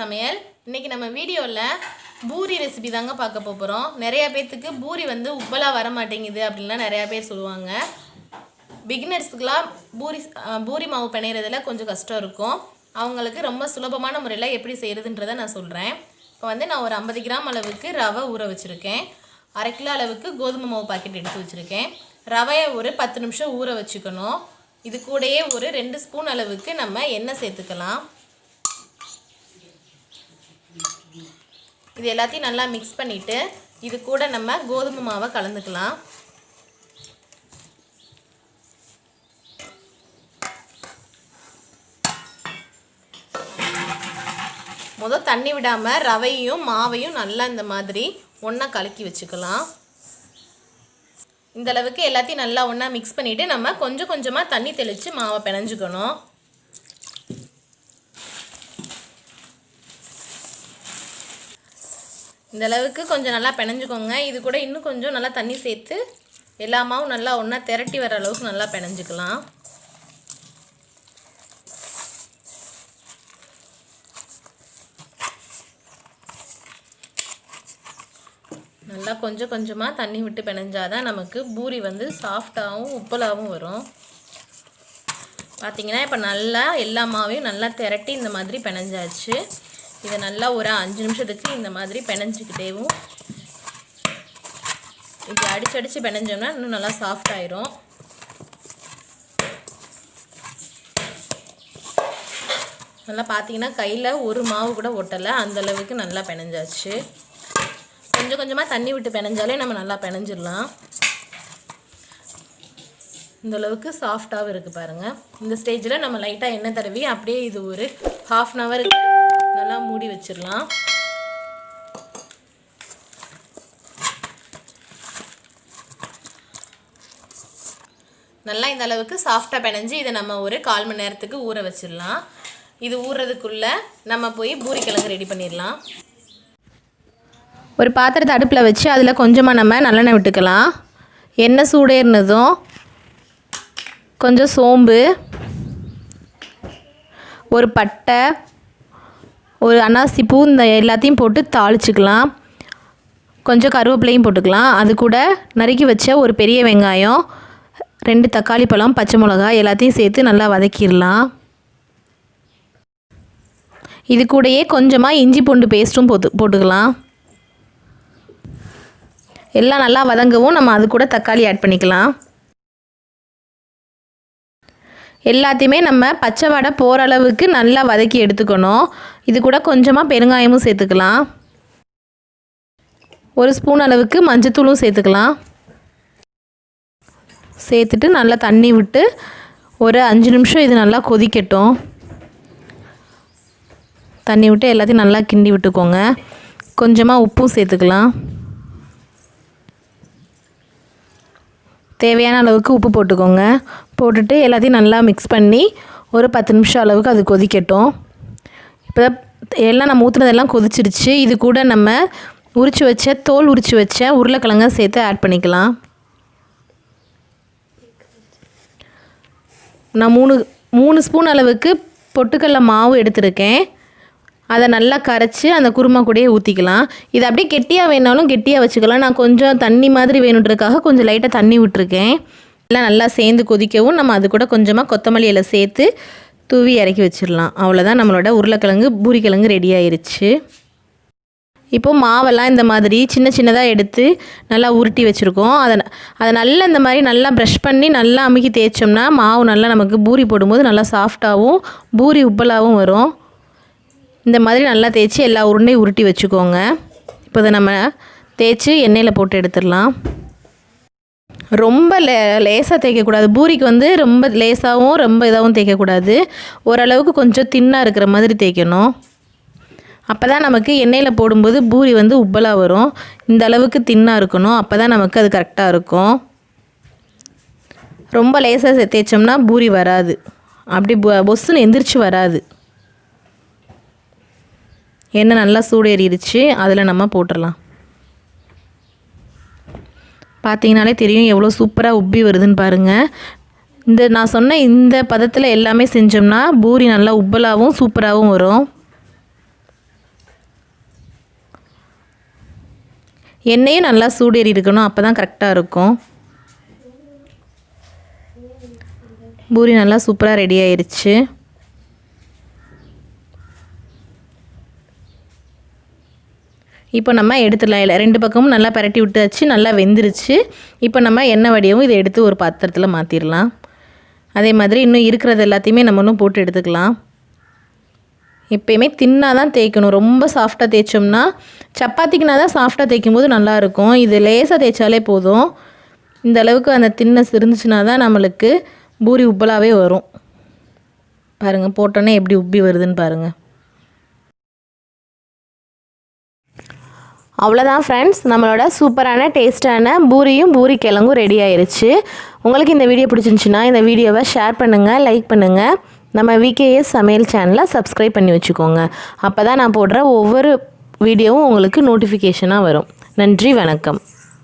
சமையல். இன்னைக்கு நம்ம வீடியோவில் பூரி ரெசிபி தாங்க பார்க்க போகிறோம். நிறையா பேர்த்துக்கு பூரி வந்து உப்பலாக வர மாட்டேங்குது அப்படின்லாம் நிறையா பேர் சொல்லுவாங்க. பிகினர்ஸுக்கெலாம் பூரி மாவு பிணையிறதுல கொஞ்சம் கஷ்டம் இருக்கும். அவங்களுக்கு ரொம்ப சுலபமான முறையில் எப்படி செய்கிறதுன்றதை நான் சொல்கிறேன். இப்போ வந்து நான் ஒரு 50 கிராம் அளவுக்கு ரவை ஊற வச்சுருக்கேன். 1/2 கிலோ அளவுக்கு கோதுமை மாவு பாக்கெட் எடுத்து வச்சுருக்கேன். ரவையை ஒரு 10 நிமிஷம் ஊற வச்சுக்கணும். இது கூடயே ஒரு 2 ஸ்பூன் அளவுக்கு நம்ம எண்ணெய் சேர்த்துக்கலாம். இது எல்லாத்தையும் நல்லா மிக்ஸ் பண்ணிவிட்டு இது கூட நம்ம கோதுமை மாவை கலந்துக்கலாம். முதல் தண்ணி விடாமல் ரவையும் மாவையும் நல்லா இந்த மாதிரி ஒன்றா கலக்கி வச்சுக்கலாம். இந்த அளவுக்கு எல்லாத்தையும் நல்லா ஒன்றா மிக்ஸ் பண்ணிவிட்டு நம்ம கொஞ்சம் கொஞ்சமாக தண்ணி தெளித்து மாவை பிணைஞ்சிக்கணும். இந்த அளவுக்கு கொஞ்சம் நல்லா பிணைஞ்சிக்கோங்க. இது கூட இன்னும் கொஞ்சம் நல்லா தண்ணி சேர்த்து எல்லா மாவும் நல்லா ஒன்றா திரட்டி வர அளவுக்கு நல்லா பிணைஞ்சிக்கலாம். நல்லா கொஞ்சம் கொஞ்சமாக தண்ணி விட்டு பிணைஞ்சாதான் நமக்கு பூரி வந்து சாஃப்டாகவும் உப்பலாகவும் வரும். பார்த்திங்கன்னா இப்போ நல்லா எல்லா மாவையும் நல்லா திரட்டி இந்த மாதிரி பிணைஞ்சாச்சு. இதை நல்லா ஒரு 5 நிமிஷத்துக்கு இந்த மாதிரி பிணைஞ்சிக்கிட்டேவும் இப்படி அடிச்சு பிணைஞ்சோம்னா இன்னும் நல்லா சாஃப்ட் ஆயிரும். நல்லா பார்த்தீங்கன்னா கையில் ஒரு மாவு கூட ஒட்டலை, அந்தளவுக்கு நல்லா பிணைஞ்சாச்சு. கொஞ்சம் கொஞ்சமாக தண்ணி விட்டு பிணைஞ்சாலே நம்ம நல்லா பிணைஞ்சிடலாம். இந்தளவுக்கு சாஃப்டாகவும் இருக்குது பாருங்கள். இந்த ஸ்டேஜில் நம்ம லைட்டாக எண்ணெய் தடவி அப்படியே இது ஒரு 1/2 அன் ஹவர் நல்லா மூடி வச்சிடலாம். நல்லா இந்த அளவுக்கு சாஃப்டாக பிணைஞ்சு இதை நம்ம ஒரு 1/4 மணி நேரத்துக்கு ஊற வச்சிடலாம். இது ஊறுறதுக்குள்ளே நம்ம போய் பூரி கிழங்கு ரெடி பண்ணிடலாம். ஒரு பாத்திரத்தை அடுப்பில் வச்சு அதில் கொஞ்சமாக நம்ம நல்லெண்ணெய் விட்டுக்கலாம். எண்ணெய் சூடேறினதும் கொஞ்சம் சோம்பு, ஒரு பட்டை, ஒரு அன்னாசி பூ, இந்த எல்லாத்தையும் போட்டு தாளிச்சிக்கலாம். கொஞ்சம் கருவேப்பிலையும் போட்டுக்கலாம். அது கூட நறுக்கி வச்ச ஒரு பெரிய வெங்காயம், 2 தக்காளி பழம், பச்சை மிளகாய் எல்லாத்தையும் சேர்த்து நல்லா வதக்கிடலாம். இது கூடயே கொஞ்சமாக இஞ்சி பூண்டு பேஸ்ட்டும் போட்டுக்கலாம். எல்லாம் நல்லா வதங்கவும் நம்ம அது கூட தக்காளி ஆட் பண்ணிக்கலாம். எல்லாத்தையுமே நம்ம பச்சை வடை போகிற அளவுக்கு நல்லா வதக்கி எடுத்துக்கணும். இது கூட கொஞ்சமாக பெருங்காயமும் சேர்த்துக்கலாம். 1 ஸ்பூன் அளவுக்கு மஞ்சத்தூளும் சேர்த்துக்கலாம். சேர்த்துட்டு நல்லா தண்ணி விட்டு ஒரு 5 நிமிஷம் இது நல்லா கொதிக்கட்டும். தண்ணி விட்டு எல்லாத்தையும் நல்லா கிண்டி விட்டுக்கோங்க. கொஞ்சமாக உப்பும் சேர்த்துக்கலாம். தேவையான அளவுக்கு உப்பு போட்டுக்கோங்க. போட்டுட்டு எல்லாத்தையும் நல்லா மிக்ஸ் பண்ணி ஒரு 10 நிமிஷம் அளவுக்கு அது கொதிக்கட்டும். இப்போ எல்லாம் நம்ம ஊற்றுனதெல்லாம் கொதிச்சிருச்சு. இது கூட நம்ம தோல் உரித்து வச்ச உருளைக்கிழங்க சேர்த்து ஆட் பண்ணிக்கலாம். நான் 3 ஸ்பூன் அளவுக்கு பொட்டுக்கடலை மாவு எடுத்திருக்கேன். அதை நல்லா கரைச்சி அந்த குருமா கூடயே ஊற்றிக்கலாம். இது அப்படியே கெட்டியாக வேணாலும் கெட்டியாக வச்சுக்கலாம். நான் கொஞ்சம் தண்ணி மாதிரி வேணுன்றதுக்காக கொஞ்சம் லைட்டாக தண்ணி விட்டுருக்கேன். எல்லாம் நல்லா சேர்ந்து கொதிக்கவும் நம்ம அது கூட கொஞ்சமாக கொத்தமல்லி இலை சேர்த்து தூவி இறக்கி வச்சிடலாம். அவ்வளோதான், நம்மளோட உருளைக்கிழங்கு பூரி கிழங்கு ரெடி ஆயிடுச்சு. இப்போது மாவெல்லாம் இந்த மாதிரி சின்ன சின்னதாக எடுத்து நல்லா உருட்டி வச்சுருக்கோம். அதை நல்லா இந்த மாதிரி நல்லா ப்ரஷ் பண்ணி நல்லா அமுக்கி தேய்ச்சோம்னா மாவு நல்லா நமக்கு பூரி போடும்போது நல்லா சாஃப்டாகவும் பூரி உப்பலாகவும் வரும். இந்த மாதிரி நல்லா தேய்ச்சி எல்லா உருண்டையும் உருட்டி வச்சுக்கோங்க. இப்போ இதை நம்ம தேய்ச்சி எண்ணெயில் போட்டு எடுத்துடலாம். ரொம்ப லேசாக தேய்க்கக்கூடாது. பூரிக்கு வந்து ரொம்ப லேசாகவும் ரொம்ப இதாகவும் தேய்க்கக்கூடாது. ஓரளவுக்கு கொஞ்சம் தின்னாக இருக்கிற மாதிரி தேய்க்கணும். அப்போ தான் நமக்கு எண்ணெயில் போடும்போது பூரி வந்து உப்பலாக வரும். இந்த அளவுக்கு தின்னாக இருக்கணும். அப்போ தான் நமக்கு அது கரெக்டாக இருக்கும். ரொம்ப லேசாக தேய்ச்சோம்னா பூரி வராது, அப்படி பொஸ்ஸுன்னு எந்திரிச்சு வராது. எண்ணெய் நல்லா சூடேறிடுச்சு. அதில் நம்ம போட்டுடலாம். பார்த்தீங்கனாலே தெரியும் எவ்வளோ சூப்பராக உப்பி வருதுன்னு பாருங்கள். நான் சொன்ன இந்த பதத்தில் எல்லாமே செஞ்சோம்னா பூரி நல்லா உப்பலாகவும் சூப்பராகவும் வரும். எண்ணெயும் நல்லா சூடேறி இருக்கணும், அப்போ தான் கரெக்டாக இருக்கும். பூரி நல்லா சூப்பராக ரெடி ஆயிடுச்சு. இப்போ நம்ம எடுத்துடலாம். இல்லை 2 பக்கமும் நல்லா பரட்டி விட்டாச்சு, நல்லா வெந்துருச்சு. இப்போ நம்ம எண்ணெய் வடியவும் இதை எடுத்து ஒரு பாத்திரத்தில் மாற்றிடலாம். அதே மாதிரி இன்னும் இருக்கிறது எல்லாத்தையுமே நம்ம இன்னும் போட்டு எடுத்துக்கலாம். எப்பயுமே தின்னாக தான் தேய்க்கணும். ரொம்ப சாஃப்டாக தேய்ச்சோம்னா, சப்பாத்திக்குனா தான் சாஃப்டாக தேய்க்கும் போது நல்லாயிருக்கும். இது லேசாக தேய்ச்சாலே போதும். இந்த அளவுக்கு அந்த தின்னஸ் இருந்துச்சுன்னா தான் நம்மளுக்கு பூரி உப்பலாகவே வரும். பாருங்கள், போட்டோன்னே எப்படி உப்பி வருதுன்னு பாருங்கள். அவ்வளோதான் ஃப்ரெண்ட்ஸ், நம்மளோட சூப்பரான டேஸ்ட்டான பூரியும் பூரி கிழங்கும் ரெடி ஆயிருச்சு. உங்களுக்கு இந்த வீடியோ பிடிச்சிருந்துச்சுன்னா இந்த வீடியோவை ஷேர் பண்ணுங்கள், லைக் பண்ணுங்கள். நம்ம விகேஎஸ் சமையல் சேனலை சப்ஸ்கிரைப் பண்ணி வச்சுக்கோங்க. அப்போ தான் நான் போடுற ஒவ்வொரு வீடியோவும் உங்களுக்கு நோட்டிஃபிகேஷனாக வரும். நன்றி, வணக்கம்.